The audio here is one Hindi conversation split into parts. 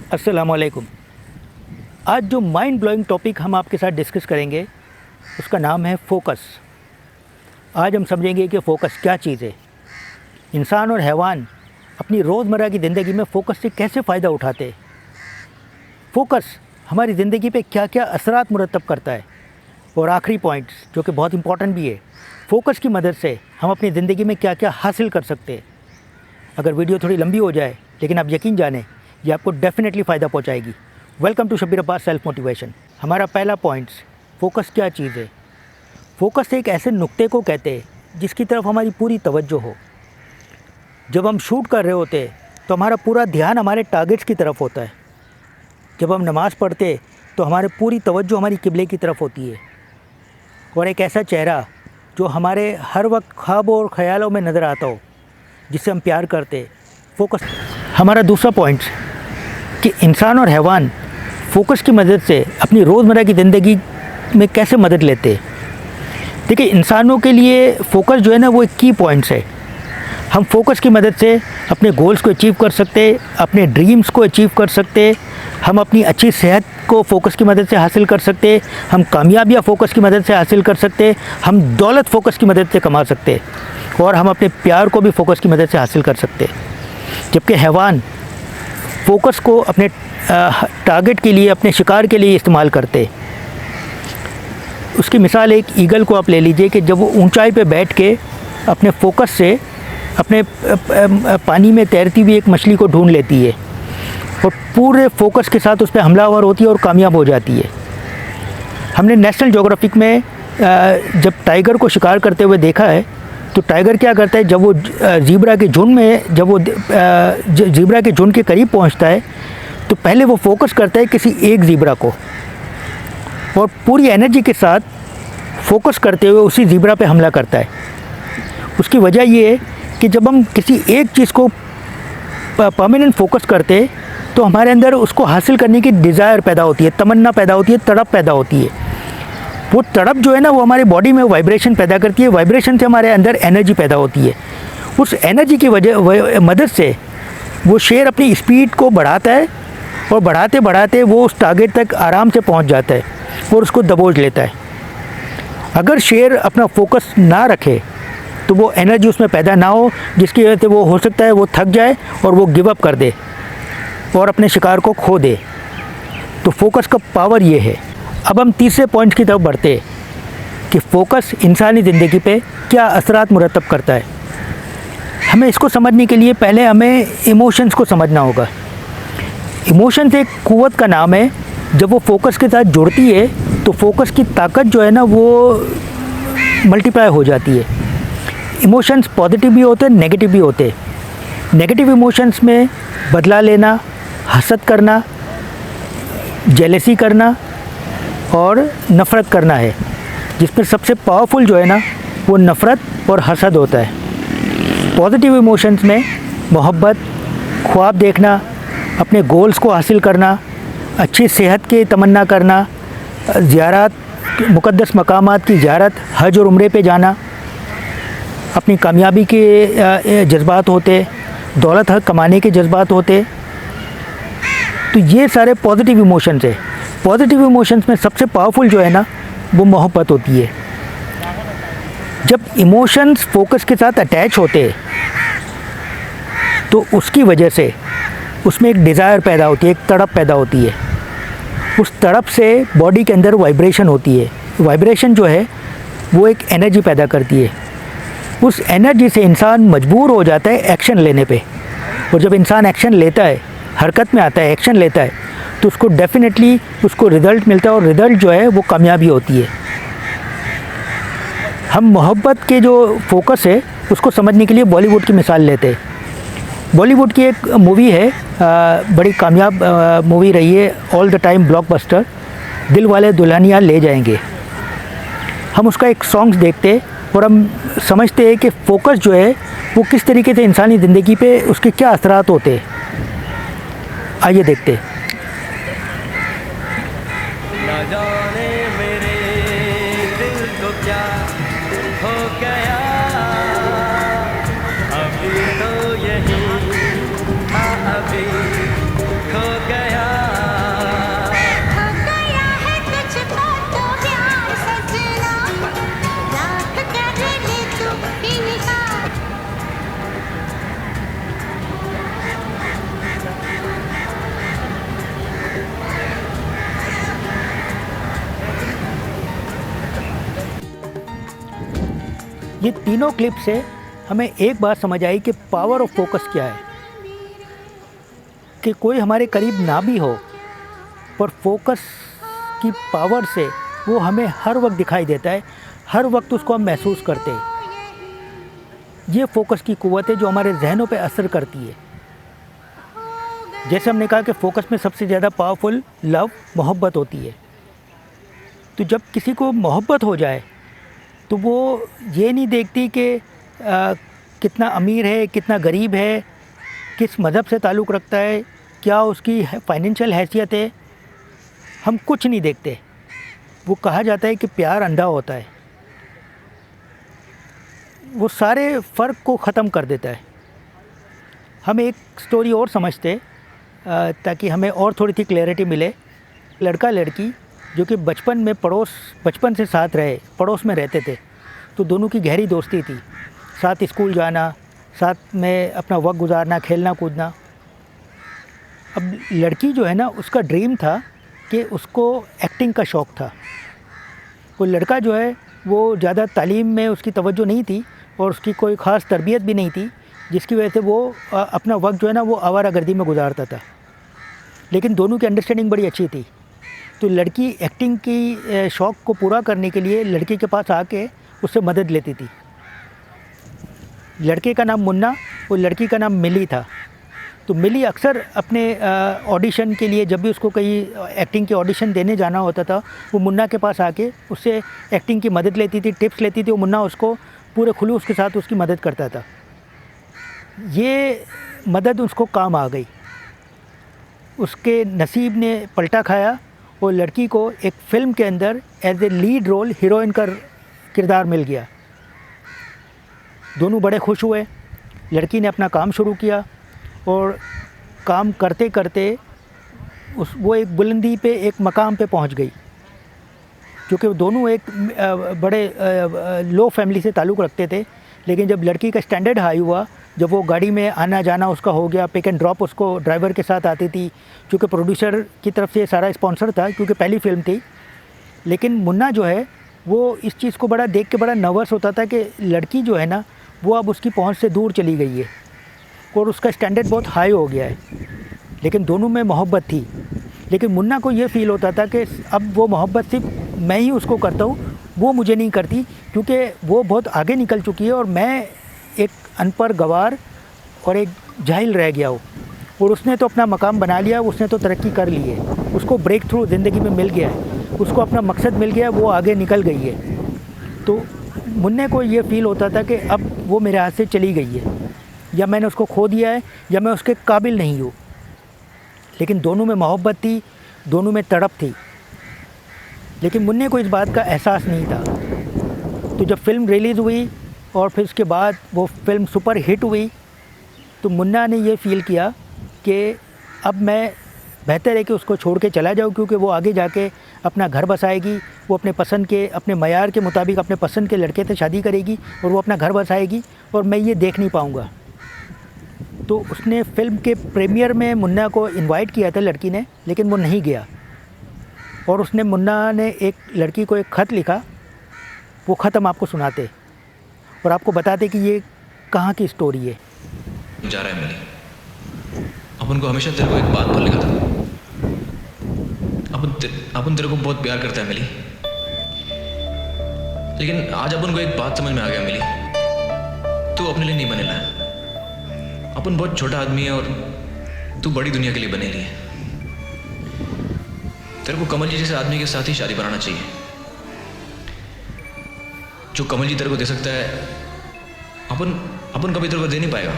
अस्सलामुअलैकुम। आज जो माइंड ब्लोइंग टॉपिक हम आपके साथ डिस्कस करेंगे उसका नाम है फोकस। आज हम समझेंगे कि फ़ोकस क्या चीज़ है। इंसान और हैवान अपनी रोज़मर्रा की ज़िंदगी में फ़ोकस से कैसे फ़ायदा उठाते हैं। फ़ोकस हमारी ज़िंदगी पे क्या क्या असरात मुरतब करता है। और आखिरी पॉइंट्स जो कि बहुत इंपॉर्टेंट भी है, फ़ोकस की मदद से हम अपनी ज़िंदगी में क्या क्या हासिल कर सकते हैं। अगर वीडियो थोड़ी लंबी हो जाए लेकिन आप यकीन जानें ये आपको डेफिनेटली फ़ायदा पहुंचाएगी। Welcome to Shabbir Abbas self motivation. हमारा पहला पॉइंट्स, फ़ोकस क्या चीज़ है। फ़ोकस एक ऐसे नुक्ते को कहते हैं जिसकी तरफ हमारी पूरी तवज्जो हो। जब हम शूट कर रहे होते तो हमारा पूरा ध्यान हमारे टारगेट्स की तरफ होता है। जब हम नमाज़ पढ़ते तो हमारे पूरी तवज्जो हमारी किबले की तरफ होती है। और एक ऐसा चेहरा जो हमारे हर वक्त ख्वाबों और ख़यालों में नज़र आता हो, जिससे हम प्यार करते। फ़ोकस हमारा दूसरा पॉइंट कि इंसान और हैवान फ़ोकस की मदद से अपनी रोज़मर्रा की ज़िंदगी में कैसे मदद लेते हैं। देखिए, इंसानों के लिए फ़ोकस जो है ना वो एक की पॉइंट्स है। हम फ़ोकस की मदद से अपने गोल्स को अचीव कर सकते, अपने ड्रीम्स को अचीव कर सकते, हम अपनी अच्छी सेहत को फ़ोकस की मदद से हासिल कर सकते, हम कामयाबियाँ फ़ोकस की मदद से हासिल कर सकते, हम दौलत फ़ोकस की मदद से कमा सकते और हम अपने प्यार को भी फ़ोकस की मदद से हासिल कर सकते। जबकि हैवान फ़ोकस को अपने टारगेट के लिए, अपने शिकार के लिए इस्तेमाल करते। उसकी मिसाल एक ईगल को आप ले लीजिए कि जब वो ऊंचाई पे बैठ के अपने फ़ोकस से अपने पानी में तैरती हुई एक मछली को ढूंढ लेती है और पूरे फ़ोकस के साथ उस पर हमलावर होती है और कामयाब हो जाती है। हमने नेशनल ज्योग्राफिक में जब टाइगर को शिकार करते हुए देखा है तो टाइगर क्या करता है, जब वो ज़ीब्रा के झुंड में जब वो ज़ीब्रा के झुंड के करीब पहुंचता है तो पहले वो फ़ोकस करता है किसी एक ज़ीब्रा को और पूरी एनर्जी के साथ फ़ोकस करते हुए उसी ज़ीब्रा पे हमला करता है। उसकी वजह ये है कि जब हम किसी एक चीज़ को परमानेंट फ़ोकस करते तो हमारे अंदर उसको हासिल करने की डिज़ायर पैदा होती है, तमन्ना पैदा होती है, तड़प पैदा होती है। वो तड़प जो है ना वो हमारे बॉडी में वाइब्रेशन पैदा करती है। वाइब्रेशन से हमारे अंदर एनर्जी पैदा होती है। उस एनर्जी की मदद से वो शेर अपनी स्पीड को बढ़ाता है और बढ़ाते बढ़ाते वो उस टारगेट तक आराम से पहुंच जाता है और उसको दबोच लेता है। अगर शेर अपना फोकस ना रखे तो वो एनर्जी उसमें पैदा ना हो, जिसकी वजह से वो हो सकता है वो थक जाए और वो गिव अप कर दे और अपने शिकार को खो दे। तो फोकस का पावर ये है। अब हम तीसरे पॉइंट की तरफ बढ़ते हैं कि फ़ोकस इंसानी ज़िंदगी पे क्या असरात मुरतब करता है। हमें इसको समझने के लिए पहले हमें इमोशंस को समझना होगा। इमोशंस एक क़ुव्वत का नाम है। जब वो फ़ोकस के साथ जुड़ती है तो फ़ोकस की ताकत जो है ना वो मल्टीप्लाई हो जाती है। इमोशंस पॉजिटिव भी होते हैं, नेगेटिव भी होते हैं। नेगेटिव इमोशंस में बदला लेना, हसद करना, जेलसी करना और नफ़रत करना है, जिसमें सबसे पावरफुल जो है ना वो नफ़रत और हसद होता है। पॉजिटिव इमोशंस में मोहब्बत, ख्वाब देखना, अपने गोल्स को हासिल करना, अच्छी सेहत की तमन्ना करना, ज़ियारत, मुक़द्दस मकामात की ज़ियारत, हज और उम्रे पे जाना, अपनी कामयाबी के जज्बात होते, दौलत हक कमाने के जज्बात होते। तो ये सारे पॉजिटिव इमोशंस है। पॉजिटिव इमोशंस में सबसे पावरफुल जो है ना वो मोहब्बत होती है। जब इमोशंस फोकस के साथ अटैच होते हैं तो उसकी वजह से उसमें एक डिज़ायर पैदा होती है, एक तड़प पैदा होती है। उस तड़प से बॉडी के अंदर वाइब्रेशन होती है। वाइब्रेशन जो है वो एक एनर्जी पैदा करती है। उस एनर्जी से इंसान मजबूर हो जाता है एक्शन लेने पे। और जब इंसान एक्शन लेता है, हरकत में आता है, एक्शन लेता है, तो उसको डेफिनेटली उसको रिज़ल्ट मिलता है और रिज़ल्ट जो है वो कामयाबी होती है। हम मोहब्बत के जो फोकस है उसको समझने के लिए बॉलीवुड की मिसाल लेते हैं। बॉलीवुड की एक मूवी है, बड़ी कामयाब मूवी रही है, ऑल द टाइम ब्लॉकबस्टर, दिल वाले दुल्हनिया ले जाएंगे। हम उसका एक सॉन्ग्स देखते और हम समझते हैं कि फ़ोकस जो है वो किस तरीके से इंसानी ज़िंदगी पे उसके क्या असरात होते हैं। आइए देखते हैं। ना जाने मेरे दिल को क्या हो गया, अभी तो यही था, अभी खो गया। ये तीनों क्लिप से हमें एक बात समझ आई कि पावर ऑफ फोकस क्या है, कि कोई हमारे करीब ना भी हो पर फोकस की पावर से वो हमें हर वक्त दिखाई देता है, हर वक्त उसको हम महसूस करते हैं। ये फोकस की कुव्वत है जो हमारे जहनों पे असर करती है। जैसे हमने कहा कि फ़ोकस में सबसे ज़्यादा पावरफुल लव, मोहब्बत होती है। तो जब किसी को मोहब्बत हो जाए तो वो ये नहीं देखती कि कितना अमीर है, कितना गरीब है, किस मज़हब से ताल्लुक़ रखता है, क्या उसकी फाइनेंशियल हैसियत है, हम कुछ नहीं देखते। वो कहा जाता है कि प्यार अंधा होता है, वो सारे फ़र्क को ख़त्म कर देता है। हम एक स्टोरी और समझते ताकि हमें और थोड़ी सी क्लैरिटी मिले। लड़का लड़की जो कि बचपन से साथ रहे, पड़ोस में रहते थे, तो दोनों की गहरी दोस्ती थी, साथ स्कूल जाना, साथ में अपना वक्त गुजारना, खेलना कूदना। अब लड़की जो है ना, उसका ड्रीम था कि उसको एक्टिंग का शौक़ था। वो लड़का जो है वो ज़्यादा तालीम में उसकी तवज्जो नहीं थी और उसकी कोई ख़ास तरबियत भी नहीं थी, जिसकी वजह से वो अपना वक्त जो है ना वो आवारागर्दी में गुजारता था। लेकिन दोनों की अंडरस्टैंडिंग बड़ी अच्छी थी। तो लड़की एक्टिंग की शौक़ को पूरा करने के लिए लड़के के पास आके उससे मदद लेती थी। लड़के का नाम मुन्ना और लड़की का नाम मिली था। तो मिली अक्सर अपने ऑडिशन के लिए, जब भी उसको कहीं एक्टिंग के ऑडिशन देने जाना होता था, वो मुन्ना के पास आके उससे एक्टिंग की मदद लेती थी, टिप्स लेती थी। और मुन्ना उसको पूरे खुलूस के साथ उसकी मदद करता था। ये मदद उसको काम आ गई। उसके नसीब ने पलटा खाया और लड़की को एक फ़िल्म के अंदर as a lead role heroine का किरदार मिल गया। दोनों बड़े खुश हुए। लड़की ने अपना काम शुरू किया और काम करते करते वो एक बुलंदी पे, एक मकाम पे पहुंच गई। क्योंकि दोनों एक बड़े लो फैमिली से ताल्लुक़ रखते थे, लेकिन जब लड़की का स्टैंडर्ड हाई हुआ, जब वो गाड़ी में आना जाना उसका हो गया, पिक एंड ड्रॉप उसको ड्राइवर के साथ आती थी, क्योंकि प्रोड्यूसर की तरफ से सारा स्पॉन्सर था, क्योंकि पहली फ़िल्म थी। लेकिन मुन्ना जो है वो इस चीज़ को बड़ा देख के बड़ा नर्वस होता था कि लड़की जो है ना वो अब उसकी पहुंच से दूर चली गई है और उसका स्टैंडर्ड बहुत हाई हो गया है। लेकिन दोनों में मोहब्बत थी। लेकिन मुन्ना को ये फ़ील होता था कि अब वो मोहब्बत सिर्फ मैं ही उसको करता हूँ, वो मुझे नहीं करती, क्योंकि वो बहुत आगे निकल चुकी है और मैं एक अनपढ़ गवार और एक जाहिल रह गया हूँ। और उसने तो अपना मकाम बना लिया, उसने तो तरक्की कर ली है, उसको ब्रेक थ्रू ज़िंदगी में मिल गया है, उसको अपना मकसद मिल गया है, वो आगे निकल गई है। तो मुन्ने को ये फ़ील होता था कि अब वो मेरे हाथ से चली गई है, या मैंने उसको खो दिया है, या मैं उसके काबिल नहीं हूँ। लेकिन दोनों में मोहब्बत थी, दोनों में तड़प थी। लेकिन मुन्ने को इस बात का एहसास नहीं था। तो जब फ़िल्म रिलीज़ हुई और फिर उसके बाद वो फ़िल्म सुपर हिट हुई, तो मुन्ना ने ये फ़ील किया कि अब मैं बेहतर है कि उसको छोड़ के चला जाऊँ, क्योंकि वो आगे जाके अपना घर बसाएगी, वो अपने पसंद के, अपने मयार के मुताबिक अपने पसंद के लड़के से शादी करेगी और वो अपना घर बसाएगी और मैं ये देख नहीं पाऊँगा। तो उसने फ़िल्म के प्रीमियर में मुन्ना को इनवाइट किया था लड़की ने, लेकिन वो नहीं गया। और उसने मुन्ना ने एक लड़की को एक ख़त लिखा। वो ख़त हम आपको सुनाते और आपको बताते कि ये कहाँ की स्टोरी है। जा रहा है मिली, अपन को हमेशा तेरे को एक बात बोलने का था। अपन तेरे को बहुत प्यार करता है मिली, लेकिन आज अपन को एक बात समझ में आ गया मिली, तू अपने लिए नहीं बनेला है। अपन बहुत छोटा आदमी है और तू बड़ी दुनिया के लिए बनेली है। तेरे को कमल जी जैसे आदमी के साथ ही शादी बनाना चाहिए। जो कमल जी तेरे को दे सकता है, अपन कभी तेरे को दे नहीं पाएगा।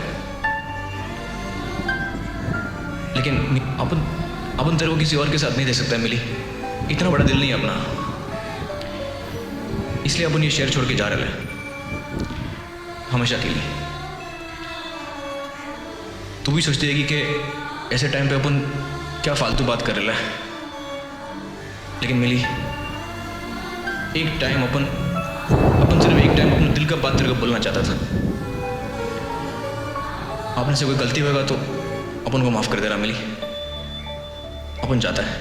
लेकिन अपन तेरे को किसी और के साथ नहीं दे सकता है मिली, इतना बड़ा दिल नहीं है अपना। इसलिए अपन ये शहर छोड़ के जा रहे हैं हमेशा के लिए। तू भी सोचती है कि ऐसे टाइम पे अपन क्या फालतू बात कर रहे हैं, लेकिन मिली एक टाइम अपन सिर्फ एक टाइम अपने दिल का बात तेरे को बोलना चाहता था। आपने से कोई गलती होगा तो अपन को माफ़ कर देना मिली। अपन जाता है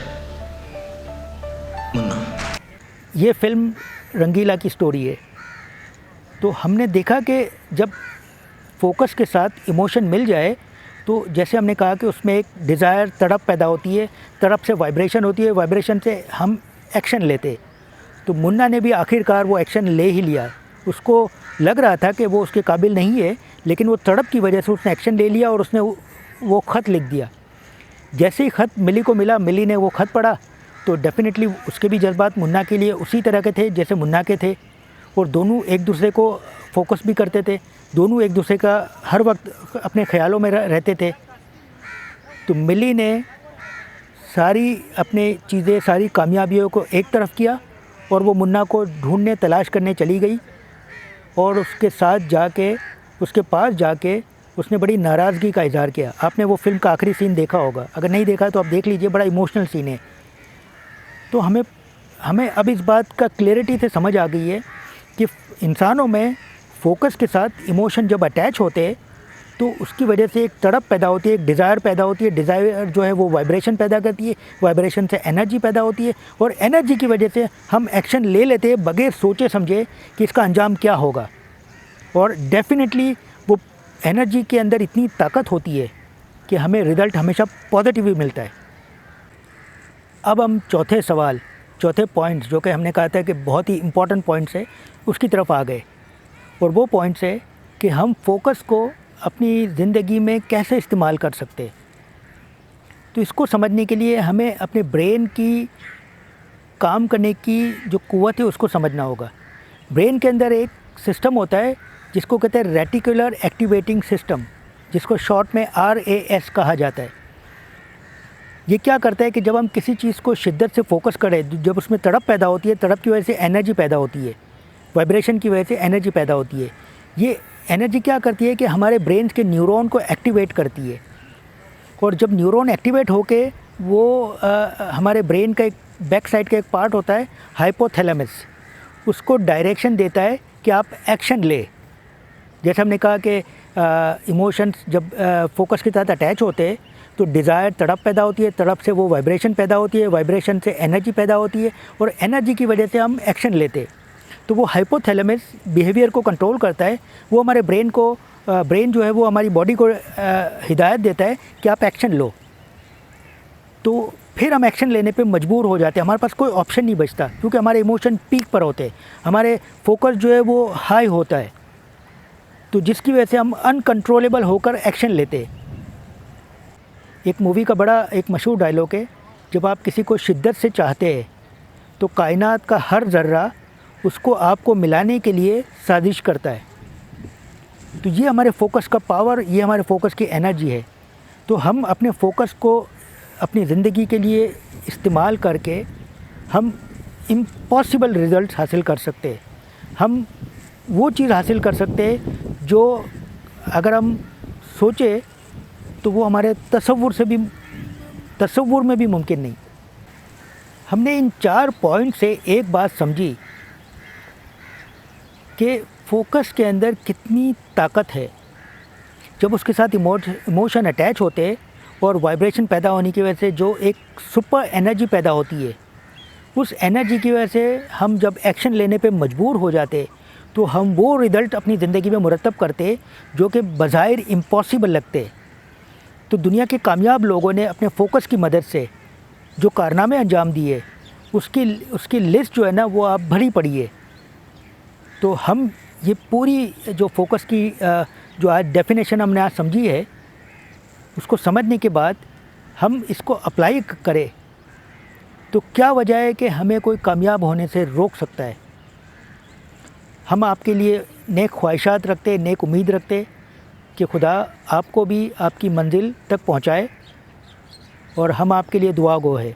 मुन्ना। ये फ़िल्म रंगीला की स्टोरी है। तो हमने देखा कि जब फोकस के साथ इमोशन मिल जाए तो जैसे हमने कहा कि उसमें एक डिज़ायर, तड़प पैदा होती है, तड़प से वाइब्रेशन होती है, वाइब्रेशन से हम एक्शन लेते। तो मुन्ना ने भी आखिरकार वो एक्शन ले ही लिया। उसको लग रहा था कि वो उसके काबिल नहीं है, लेकिन वो तड़प की वजह से उसने एक्शन ले लिया और उसने वो ख़त लिख दिया। जैसे ही ख़त मिली को मिला, मिली ने वो ख़त पढ़ा तो डेफिनेटली उसके भी जज्बात मुन्ना के लिए उसी तरह के थे जैसे मुन्ना के थे, और दोनों एक दूसरे को फोकस भी करते थे, दोनों एक दूसरे का हर वक्त अपने ख्यालों में रहते थे। तो मिली ने सारी अपनी चीज़ें, सारी कामयाबियों को एक तरफ किया और वो मुन्ना को ढूंढने, तलाश करने चली गई, और उसके साथ जाके, उसके पास जाके उसने बड़ी नाराज़गी का इज़हार किया। आपने वो फ़िल्म का आखिरी सीन देखा होगा, अगर नहीं देखा तो आप देख लीजिए, बड़ा इमोशनल सीन है। तो हमें अब इस बात का क्लैरिटी से समझ आ गई है कि इंसानों में फोकस के साथ इमोशन जब अटैच होते हैं तो उसकी वजह से एक तड़प पैदा होती है, एक डिज़ायर पैदा होती है। डिज़ायर जो है वो वाइब्रेशन पैदा करती है, वाइब्रेशन से एनर्जी पैदा होती है, और एनर्जी की वजह से हम एक्शन ले लेते हैं बगैर सोचे समझे कि इसका अंजाम क्या होगा। और डेफिनेटली वो एनर्जी के अंदर इतनी ताकत होती है कि हमें रिज़ल्ट हमेशा पॉजिटिव ही मिलता है। अब हम चौथे पॉइंट जो कि हमने कहा था कि बहुत ही इम्पॉर्टेंट पॉइंट्स है, उसकी तरफ आ गए। और वो पॉइंट्स है कि हम फोकस को अपनी ज़िंदगी में कैसे इस्तेमाल कर सकते हैं। तो इसको समझने के लिए हमें अपने ब्रेन की काम करने की जो क़ुव्वत है उसको समझना होगा। ब्रेन के अंदर एक सिस्टम होता है जिसको कहते हैं रेटिकुलर एक्टिवेटिंग सिस्टम, जिसको शॉर्ट में RAS कहा जाता है। ये क्या करता है कि जब हम किसी चीज़ को शिद्दत से फोकस करें, जब उसमें तड़प पैदा होती है, तड़प की वजह से एनर्जी पैदा होती है, वाइब्रेशन की वजह से एनर्जी पैदा होती है। ये एनर्जी क्या करती है कि हमारे ब्रेन के न्यूरॉन को एक्टिवेट करती है, और जब न्यूरॉन एक्टिवेट होके वो हमारे ब्रेन का एक बैक साइड का एक पार्ट होता है हाइपोथैलेमस, उसको डायरेक्शन देता है कि आप एक्शन ले। जैसे हमने कहा कि इमोशंस जब फोकस के साथ अटैच होते हैं तो डिज़ायर, तड़प पैदा होती है, तड़प से वो वाइब्रेशन पैदा होती है, वाइब्रेशन से एनर्जी पैदा होती है, और एनर्जी की वजह से हम एक्शन लेते हैं। तो वो हाइपोथैलेमस बिहेवियर को कंट्रोल करता है, वो हमारे ब्रेन जो है वो हमारी बॉडी को हिदायत देता है कि आप एक्शन लो। तो फिर हम एक्शन लेने पे मजबूर हो जाते हैं, हमारे पास कोई ऑप्शन नहीं बचता, क्योंकि हमारे इमोशन पीक पर होते हैं, हमारे फोकस जो है वो हाई होता है, तो जिसकी वजह से हम अनकंट्रोलेबल होकर एक्शन लेते हैं। एक मूवी का बड़ा एक मशहूर डायलॉग है, जब आप किसी को शिद्दत से चाहते हैं तो कायनात का हर ज़र्रा उसको आपको मिलाने के लिए साजिश करता है। तो ये हमारे फोकस का पावर, ये हमारे फोकस की एनर्जी है। तो हम अपने फोकस को अपनी ज़िंदगी के लिए इस्तेमाल करके हम इम्पॉसिबल रिज़ल्ट हासिल कर सकते हैं। हम वो चीज़ हासिल कर सकते हैं जो अगर हम सोचें तो वो हमारे तसव्वुर में भी मुमकिन नहीं। हमने इन 4 पॉइंट से एक बात समझी कि फोकस के अंदर कितनी ताकत है। जब उसके साथ इमोशन अटैच होते और वाइब्रेशन पैदा होने की वजह से जो एक सुपर एनर्जी पैदा होती है, उस एनर्जी की वजह से हम जब एक्शन लेने पे मजबूर हो जाते तो हम वो रिज़ल्ट अपनी ज़िंदगी में मुरतब करते जो कि बज़ाहिर इम्पॉसिबल लगते। तो दुनिया के कामयाब लोगों ने अपने फोकस की मदद से जो कारनामे अंजाम दिए, उसकी लिस्ट जो है ना वो आप भरी पड़ी है। तो हम ये पूरी जो फोकस की जो आज डेफिनेशन हमने आज समझी है, उसको समझने के बाद हम इसको अप्लाई करें तो क्या वजह है कि हमें कोई कामयाब होने से रोक सकता है। हम आपके लिए नेक ख्वाहिशात रखते, नेक उम्मीद रखते कि खुदा आपको भी आपकी मंजिल तक पहुंचाए, और हम आपके लिए दुआ गो है।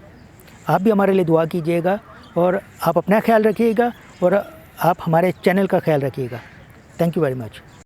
आप भी हमारे लिए दुआ कीजिएगा, और आप अपना ख्याल रखिएगा, और आप हमारे चैनल का ख्याल रखिएगा। Thank you very much.